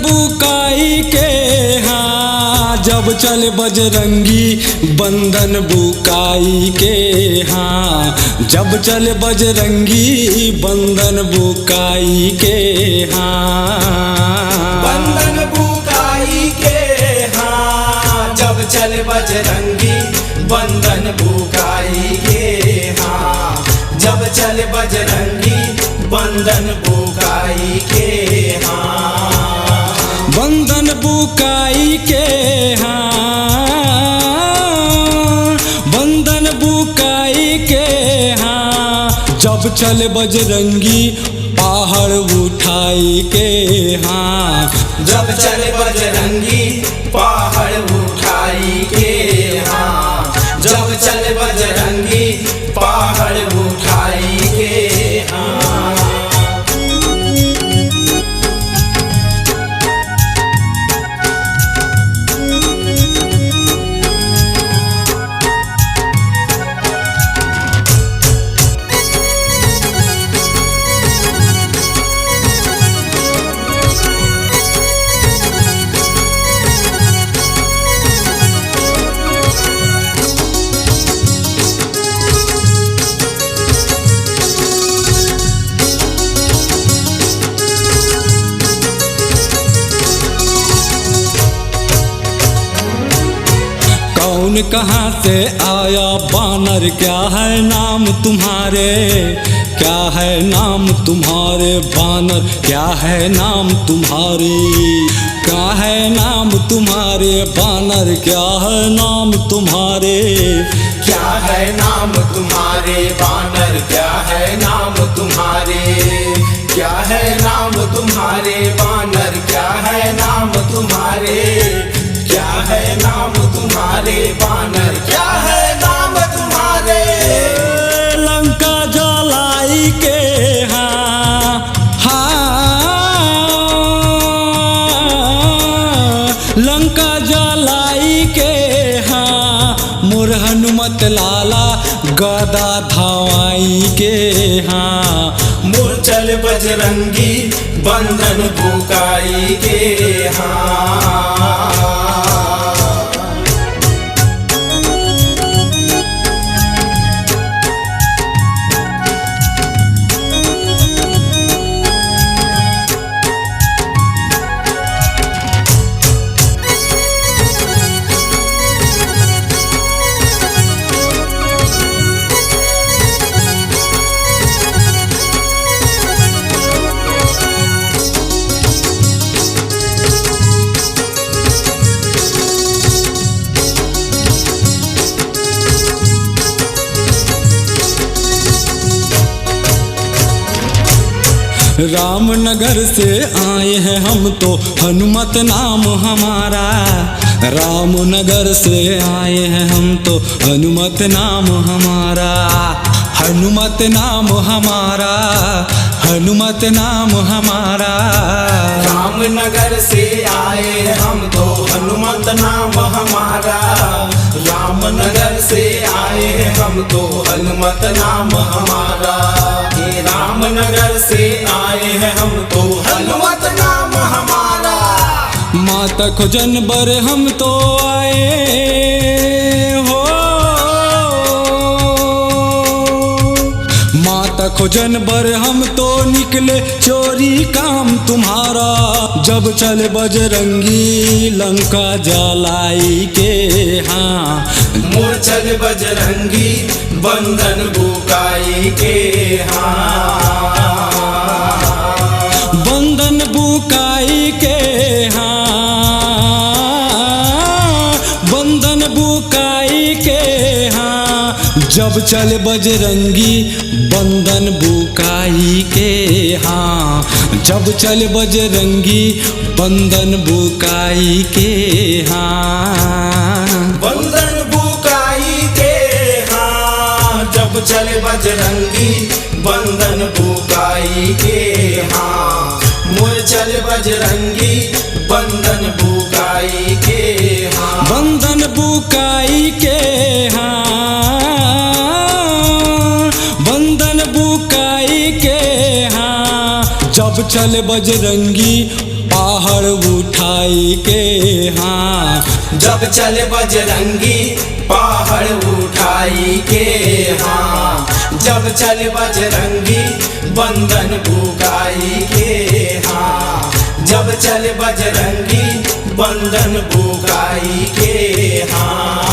बुकाई के हाँ, जब चल बजरंगी बंधन बुकाई के हाँ, जब चल बजरंगी बंधन बुकाई के हाँ, बंधन बुकाई के हाँ, जब चल बजरंगी बंधन बुकाई के हाँ, जब चल बजरंगी बंधन बुकाई के हाँ, बंधन बुकाई के हाँ, बंधन बुकाई के हाँ, जब चल बजरंगी पहाड़ उठाई के हाँ, जब चल बजरंगी पहाड़ उठाई के हाँ, जब चल बजरंगी पहाड़ उठाई के हाँ। कौन कहाँ से आया बानर, क्या है नाम तुम्हारे, क्या है नाम तुम्हारे बानर, क्या है नाम तुम्हारे, क्या है नाम तुम्हारे बानर, क्या है नाम तुम्हारे, क्या है नाम तुम्हारे बानर, क्या है नाम तुम्हारे, क्या है नाम तुम्हारे बानर, क्या है नाम तुम्हारे, क्या है नाम तुम्हारे बानर, क्या है नाम तुम्हारे। लंका जलाई के हाँ, हाँ, लंका जलाई के हाँ, मोर हनुमत लाला गदा धावाई के हाँ, मोर चल बजरंगी बंधन बुकाई के हाँ। रामनगर से आए हैं हम तो हनुमत नाम हमारा, रामनगर से आए हैं हम तो हनुमत नाम हमारा, हनुमत नाम हमारा, हनुमत नाम हमारा, रामनगर से आए हम तो हनुमत नाम हमारा, रामनगर से आए हम तो हनुमत नाम हमारा, ये रामनगर से आए हैं हम तो हनुमत नाम हमारा। माता खोजन बर हम तो आए हो, माता खोजन बर हम तो निकले चोरी काम तुम्हारा, जब चल बजरंगी लंका जलाई के हाँ, मोर चल बजरंगी बंधन बुकाई के हाँ, बंधन बुकाई के हाँ, बंधन बुकाई के हाँ, जब चल बजरंगी बंधन बुकाई के हाँ, जब चल बजरंगी बंधन बुकाई के हाँ, बंधन बुकाई के हाँ, जब चल बजरंगी बंधन बुकाई के हाँ, मोर चल बजरंगी बंधन बुकाई के हाँ, बंधन बुकाई के हाँ, बंधन बुकाई के हाँ, जब चल बजरंगी पहाड़ बुकाई के हाँ। जब चले बजरंगी पहाड़ उठाई के हाँ। जब चले बजरंगी बंधन बुकाई के हाँ। जब चले बजरंगी बंधन बुकाई के हाँ।